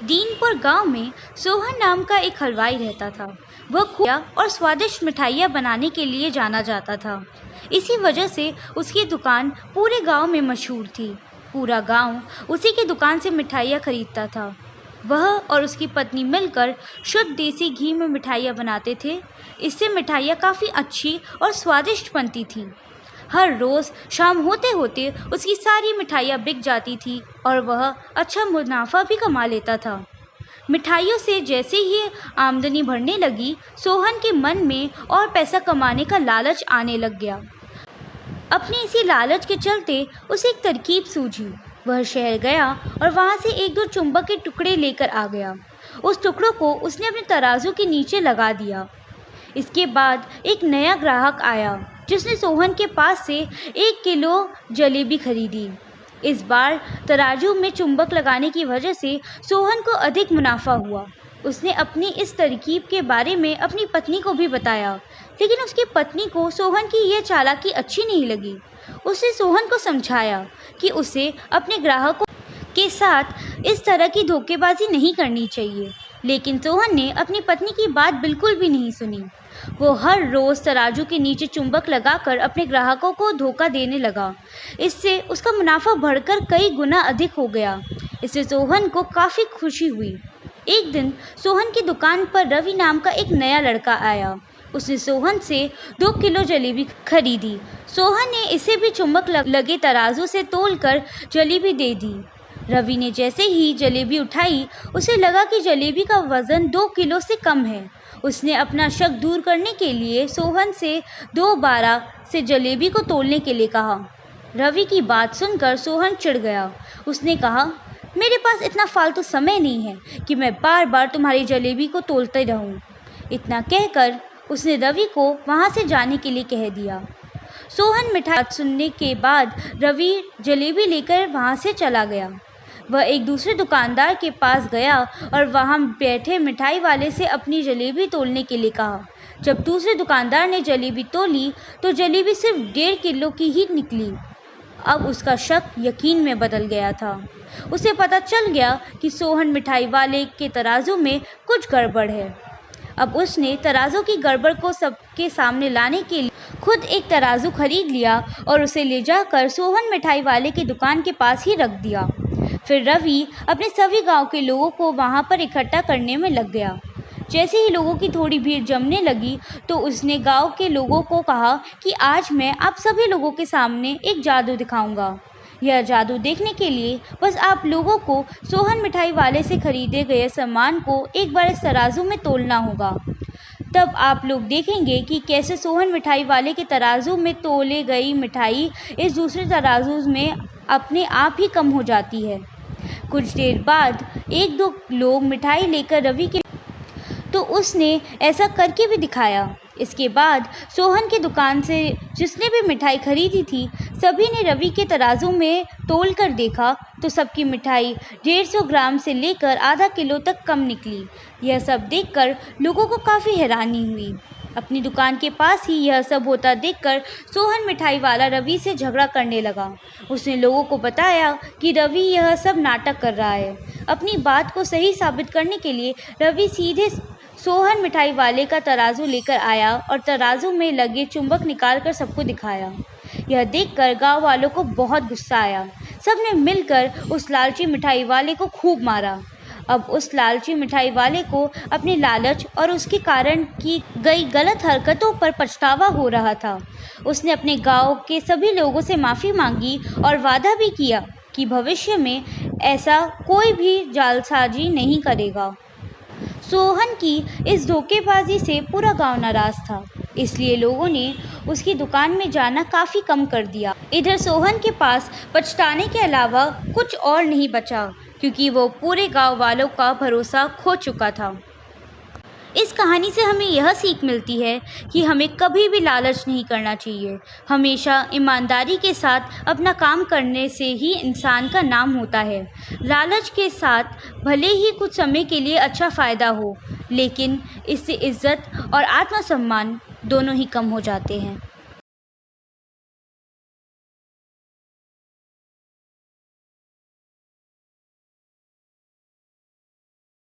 दीनपुर गांव में सोहन नाम का एक हलवाई रहता था। वह खूब और स्वादिष्ट मिठाइयाँ बनाने के लिए जाना जाता था। इसी वजह से उसकी दुकान पूरे गांव में मशहूर थी। पूरा गांव उसी की दुकान से मिठाइयाँ खरीदता था। वह और उसकी पत्नी मिलकर शुद्ध देसी घी में मिठाइयाँ बनाते थे। इससे मिठाइयाँ काफ़ी अच्छी और स्वादिष्ट बनती थीं। हर रोज़ शाम होते होते उसकी सारी मिठाइयाँ बिक जाती थी और वह अच्छा मुनाफा भी कमा लेता था। मिठाइयों से जैसे ही आमदनी बढ़ने लगी, सोहन के मन में और पैसा कमाने का लालच आने लग गया। अपनी इसी लालच के चलते उसे एक तरकीब सूझी। वह शहर गया और वहाँ से एक दो चुंबक के टुकड़े लेकर आ गया। उस टुकड़ों को उसने अपने तराजू के नीचे लगा दिया। इसके बाद एक नया ग्राहक आया जिसने सोहन के पास से 1 किलो जलेबी खरीदी। इस बार तराजू में चुंबक लगाने की वजह से सोहन को अधिक मुनाफा हुआ। उसने अपनी इस तरकीब के बारे में अपनी पत्नी को भी बताया, लेकिन उसकी पत्नी को सोहन की यह चालाकी अच्छी नहीं लगी। उसने सोहन को समझाया कि उसे अपने ग्राहकों के साथ इस तरह की धोखेबाजी नहीं करनी चाहिए, लेकिन सोहन ने अपनी पत्नी की बात बिल्कुल भी नहीं सुनी। वो हर रोज़ तराजू के नीचे चुंबक लगाकर अपने ग्राहकों को धोखा देने लगा। इससे उसका मुनाफा बढ़कर कई गुना अधिक हो गया। इससे सोहन को काफ़ी खुशी हुई। एक दिन सोहन की दुकान पर रवि नाम का एक नया लड़का आया। उसने सोहन से 2 किलो जलेबी खरीदी। सोहन ने इसे भी चुंबक लगे तराजू से तोलकर जलेबी दे दी। रवि ने जैसे ही जलेबी उठाई, उसे लगा कि जलेबी का वज़न 2 किलो से कम है। उसने अपना शक दूर करने के लिए सोहन से दोबारा से जलेबी को तोलने के लिए कहा। रवि की बात सुनकर सोहन चिढ़ गया। उसने कहा, मेरे पास इतना फालतू समय नहीं है कि मैं बार बार तुम्हारी जलेबी को तोलते रहूं। इतना कहकर उसने रवि को वहां से जाने के लिए कह दिया। सोहन मिठाई सुनने के बाद रवि जलेबी लेकर वहां से चला गया। वह एक दूसरे दुकानदार के पास गया और वहां बैठे मिठाई वाले से अपनी जलेबी तोलने के लिए कहा। जब दूसरे दुकानदार ने जलेबी तोली तो जलेबी सिर्फ 1.5 किलो की ही निकली। अब उसका शक यकीन में बदल गया था। उसे पता चल गया कि सोहन मिठाई वाले के तराजू में कुछ गड़बड़ है। अब उसने तराजू की गड़बड़ को सबके सामने लाने के लिए खुद एक तराजू खरीद लिया और उसे ले जाकर सोहन मिठाई वाले की दुकान के पास ही रख दिया। फिर रवि अपने सभी गांव के लोगों को वहां पर इकट्ठा करने में लग गया। जैसे ही लोगों की थोड़ी भीड़ जमने लगी तो उसने गांव के लोगों को कहा कि आज मैं आप सभी लोगों के सामने एक जादू दिखाऊंगा। यह जादू देखने के लिए बस आप लोगों को सोहन मिठाई वाले से खरीदे गए सामान को एक बार इस तराजू में तोलना होगा। तब आप लोग देखेंगे कि कैसे सोहन मिठाई वाले के तराजू में तोले गई मिठाई इस दूसरे तराजू में अपने आप ही कम हो जाती है। कुछ देर बाद 1-2 लोग मिठाई लेकर रवि के तो उसने ऐसा करके भी दिखाया। इसके बाद सोहन की दुकान से जिसने भी मिठाई खरीदी थी, सभी ने रवि के तराजू में तोल कर देखा तो सबकी मिठाई 150 ग्राम से लेकर आधा किलो तक कम निकली। यह सब देखकर लोगों को काफ़ी हैरानी हुई। अपनी दुकान के पास ही यह सब होता देखकर सोहन मिठाई वाला रवि से झगड़ा करने लगा। उसने लोगों को बताया कि रवि यह सब नाटक कर रहा है। अपनी बात को सही साबित करने के लिए रवि सीधे सोहन मिठाई वाले का तराजू लेकर आया और तराजू में लगे चुंबक निकालकर सबको दिखाया। यह देखकर गांव वालों को बहुत गुस्सा आया। सबने मिलकर उस लालची मिठाई वाले को खूब मारा। अब उस लालची मिठाई वाले को अपने लालच और उसके कारण की गई गलत हरकतों पर पछतावा हो रहा था। उसने अपने गांव के सभी लोगों से माफ़ी मांगी और वादा भी किया कि भविष्य में ऐसा कोई भी जालसाजी नहीं करेगा। सोहन की इस धोखेबाजी से पूरा गांव नाराज था, इसलिए लोगों ने उसकी दुकान में जाना काफ़ी कम कर दिया। इधर सोहन के पास पछताने के अलावा कुछ और नहीं बचा, क्योंकि वो पूरे गांव वालों का भरोसा खो चुका था। इस कहानी से हमें यह सीख मिलती है कि हमें कभी भी लालच नहीं करना चाहिए। हमेशा ईमानदारी के साथ अपना काम करने से ही इंसान का नाम होता है। लालच के साथ भले ही कुछ समय के लिए अच्छा फ़ायदा हो, लेकिन इससे इज़्ज़त और आत्मसम्मान दोनों ही कम हो जाते हैं।